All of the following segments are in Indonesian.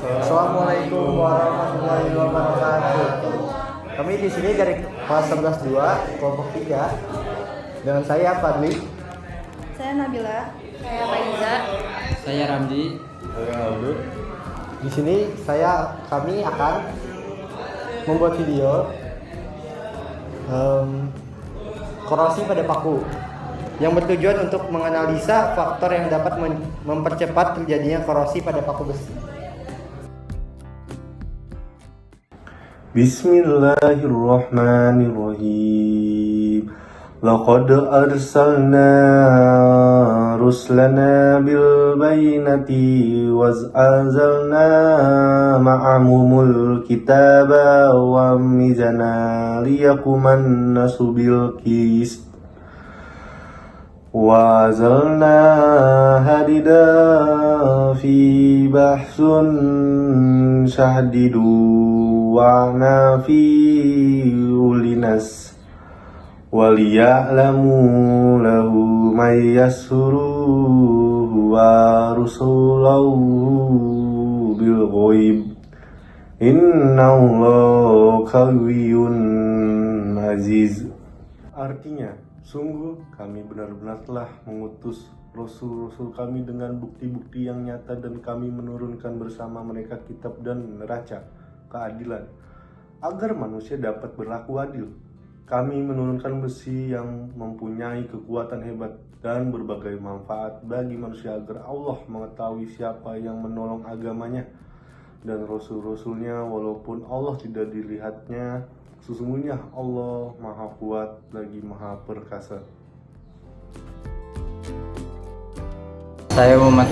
Assalamualaikum warahmatullahi wabarakatuh. Kami di sini dari kelas 11-2 kelompok 3 dengan saya Fadli. Saya Nabila. Saya Faiza. Saya Ramdi. Saya Aldo. Di sini kami akan membuat video korosi pada paku yang bertujuan untuk menganalisa faktor yang dapat mempercepat terjadinya korosi pada paku besi. Bismillahirrahmanirrahim. Laqad arsalna rusulana bil bayyinati wa anzalna ma'ahumul kitaba wa mizana liyakuman nasu bil qist wa anzalna hadida fi bahsun syahdidu wa fi ulinas waliya'lamu lahu may yasruhu wa rusulahu bil ghaib innallaha qawiyyun aziz. Artinya, sungguh kami benar-benar telah mengutus rasul-rasul kami dengan bukti-bukti yang nyata, dan kami menurunkan bersama mereka kitab dan neraca keadilan agar manusia dapat berlaku adil. Kami menurunkan besi yang mempunyai kekuatan hebat dan berbagai manfaat bagi manusia agar Allah mengetahui siapa yang menolong agamanya dan rasul-rasulnya, walaupun Allah tidak dilihatnya. Sesungguhnya Allah Maha Kuat lagi Maha Perkasa. Saya Muhammad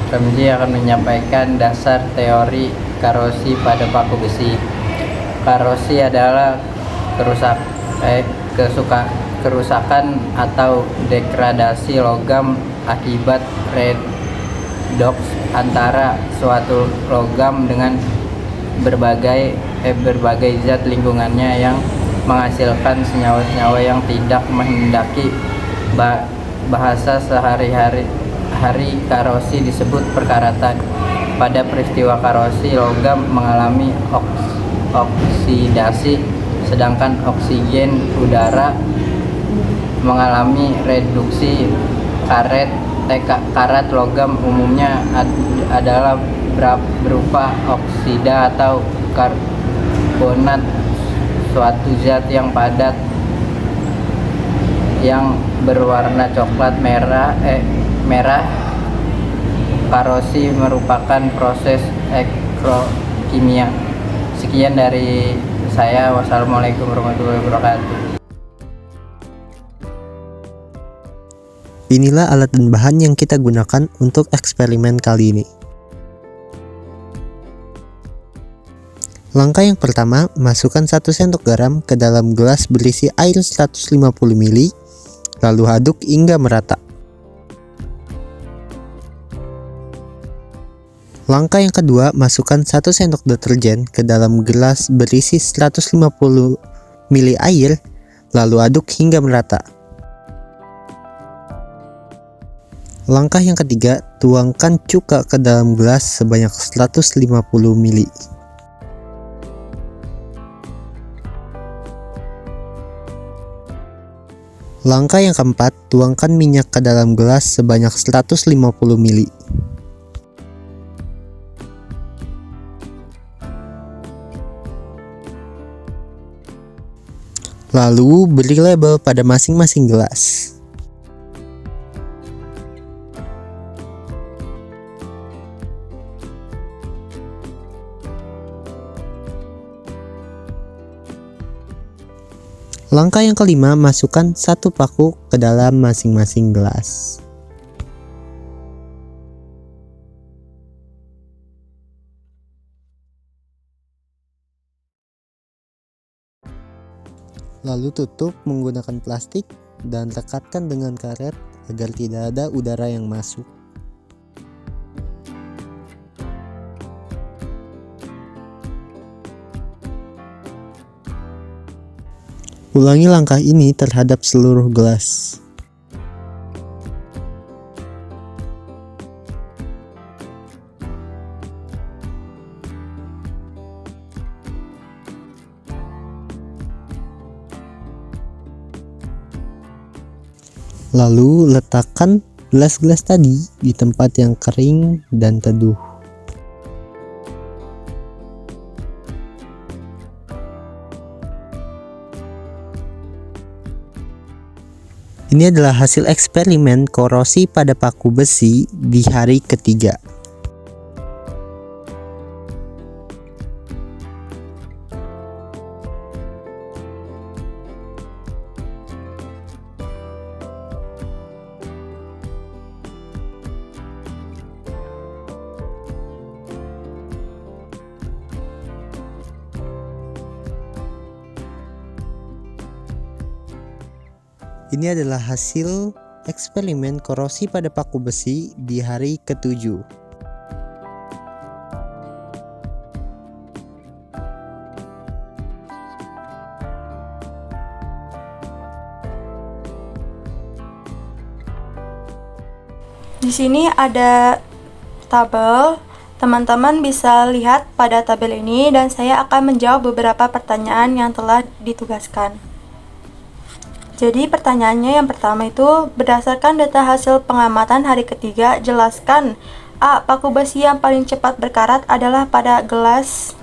Ramzi akan menyampaikan dasar teori korosi pada paku besi. Korosi adalah kerusakan atau degradasi logam akibat redoks antara suatu logam dengan berbagai zat lingkungannya yang menghasilkan senyawa-senyawa yang tidak menghendaki. Bahasa sehari-hari korosi disebut perkaratan. Pada peristiwa korosi, logam mengalami oksidasi, sedangkan oksigen udara mengalami reduksi. Karat logam umumnya adalah berupa oksida atau karbonat, suatu zat yang padat yang berwarna coklat merah. Korosi merupakan proses elektrokimia. Sekian dari saya. Wassalamualaikum warahmatullahi wabarakatuh. Inilah alat dan bahan yang kita gunakan untuk eksperimen kali ini. Langkah yang pertama, masukkan 1 sendok garam ke dalam gelas berisi air 150 ml, lalu aduk hingga merata. Langkah yang kedua, masukkan 1 sendok deterjen ke dalam gelas berisi 150 ml air, lalu aduk hingga merata. Langkah yang ketiga, tuangkan cuka ke dalam gelas sebanyak 150 ml. Langkah yang keempat, tuangkan minyak ke dalam gelas sebanyak 150 ml. Lalu beri label pada masing-masing gelas. Langkah yang kelima, masukkan 1 paku ke dalam masing-masing gelas. Lalu tutup menggunakan plastik dan rekatkan dengan karet agar tidak ada udara yang masuk. Ulangi langkah ini terhadap seluruh gelas. Lalu letakkan gelas-gelas tadi di tempat yang kering dan teduh. Ini adalah hasil eksperimen korosi pada paku besi di hari ketiga. Ini adalah hasil eksperimen korosi pada paku besi di hari ketujuh. Di sini ada tabel. Teman-teman bisa lihat pada tabel ini dan saya akan menjawab beberapa pertanyaan yang telah ditugaskan. Jadi pertanyaannya yang pertama itu, berdasarkan data hasil pengamatan hari ketiga, jelaskan A. Paku besi yang paling cepat berkarat adalah pada gelas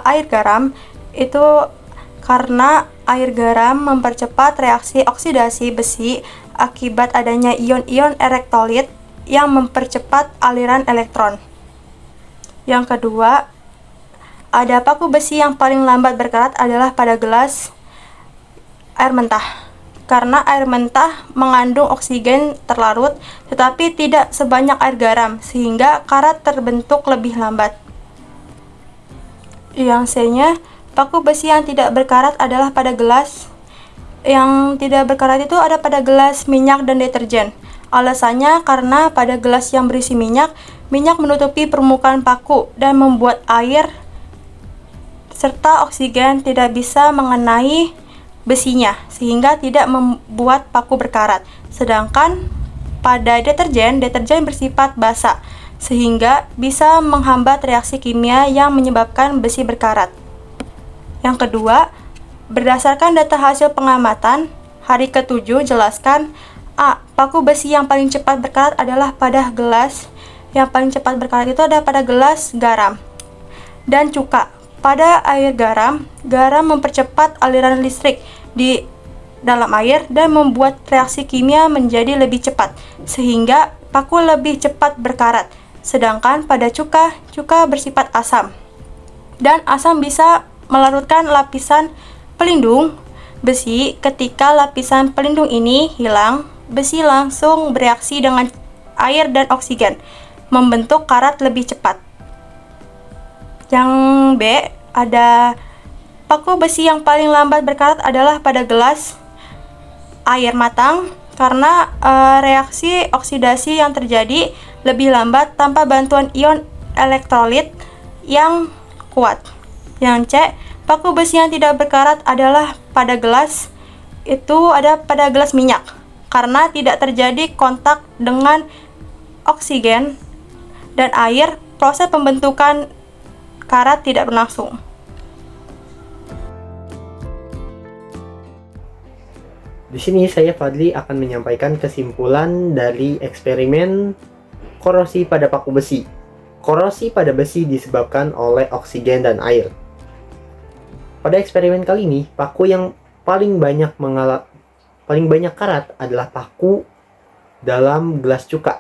air garam. Itu karena air garam mempercepat reaksi oksidasi besi akibat adanya ion-ion elektrolit yang mempercepat aliran elektron. Yang kedua, ada paku besi yang paling lambat berkarat adalah pada gelas air mentah. Karena air mentah mengandung oksigen terlarut tetapi tidak sebanyak air garam sehingga karat terbentuk lebih lambat. Yang C-nya, paku besi yang tidak berkarat adalah pada gelas yang tidak berkarat itu ada pada gelas minyak dan deterjen. Alasannya karena pada gelas yang berisi minyak menutupi permukaan paku dan membuat air serta oksigen tidak bisa mengenai besinya sehingga tidak membuat paku berkarat. Sedangkan pada deterjen bersifat basa sehingga bisa menghambat reaksi kimia yang menyebabkan besi berkarat. Yang kedua, berdasarkan data hasil pengamatan hari ke-7, jelaskan A. Paku besi yang paling cepat berkarat adalah pada gelas. Yang paling cepat berkarat itu ada pada gelas garam dan cuka. Pada air garam mempercepat aliran listrik di dalam air dan membuat reaksi kimia menjadi lebih cepat sehingga paku lebih cepat berkarat. Sedangkan pada cuka bersifat asam dan asam bisa melarutkan lapisan pelindung besi. Ketika lapisan pelindung ini hilang, besi langsung bereaksi dengan air dan oksigen membentuk karat lebih cepat. Yang B, ada paku besi yang paling lambat berkarat adalah pada gelas air matang karena reaksi oksidasi yang terjadi lebih lambat tanpa bantuan ion elektrolit yang kuat. Yang C, paku besi yang tidak berkarat adalah pada gelas minyak karena tidak terjadi kontak dengan oksigen dan air, proses pembentukan karat tidak berlangsung. Di sini saya Fadli akan menyampaikan kesimpulan dari eksperimen korosi pada paku besi. Korosi pada besi disebabkan oleh oksigen dan air. Pada eksperimen kali ini, paku yang paling banyak karat adalah paku dalam gelas cuka.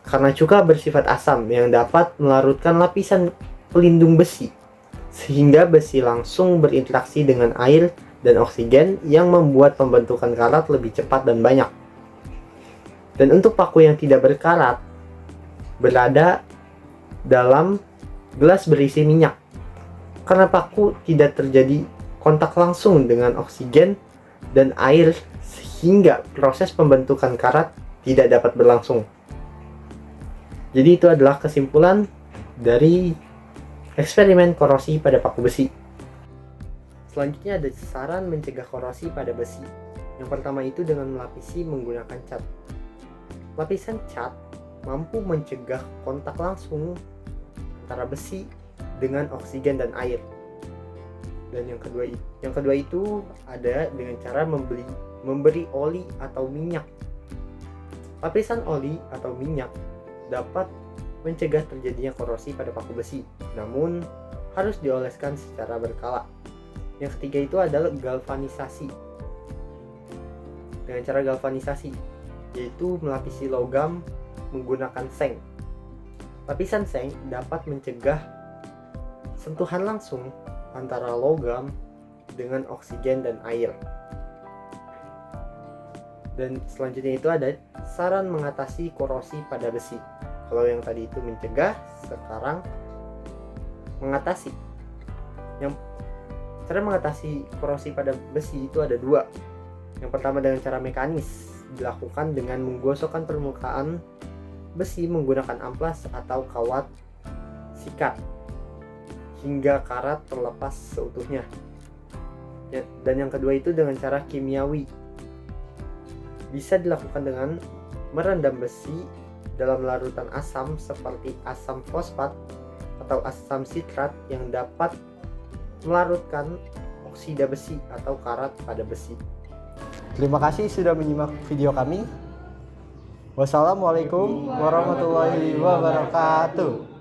Karena cuka bersifat asam yang dapat melarutkan lapisan pelindung besi, sehingga besi langsung berinteraksi dengan air dan oksigen yang membuat pembentukan karat lebih cepat dan banyak. Dan untuk paku yang tidak berkarat, berada dalam gelas berisi minyak. Karena paku tidak terjadi kontak langsung dengan oksigen dan air, sehingga proses pembentukan karat tidak dapat berlangsung. Jadi itu adalah kesimpulan dari eksperimen korosi pada paku besi. Selanjutnya ada saran mencegah korosi pada besi. Yang pertama itu dengan melapisi menggunakan cat. Lapisan cat mampu mencegah kontak langsung antara besi dengan oksigen dan air. Dan yang kedua itu ada dengan cara memberi oli atau minyak. Lapisan oli atau minyak dapat mencegah terjadinya korosi pada paku besi, namun harus dioleskan secara berkala. Yang ketiga itu adalah galvanisasi. Dengan cara galvanisasi, yaitu melapisi logam menggunakan seng. Lapisan seng dapat mencegah sentuhan langsung antara logam dengan oksigen dan air. Dan selanjutnya itu ada saran mengatasi korosi pada besi. Kalau yang tadi itu mencegah, sekarang mengatasi. Yang cara mengatasi korosi pada besi itu ada dua. Yang pertama dengan cara mekanis, dilakukan dengan menggosokkan permukaan besi menggunakan amplas atau kawat sikat hingga karat terlepas seutuhnya. Dan yang kedua itu dengan cara kimiawi, bisa dilakukan dengan merendam besi dalam larutan asam seperti asam fosfat atau asam sitrat yang dapat melarutkan oksida besi atau karat pada besi. Terima kasih sudah menyimak video kami. Wassalamualaikum warahmatullahi wabarakatuh.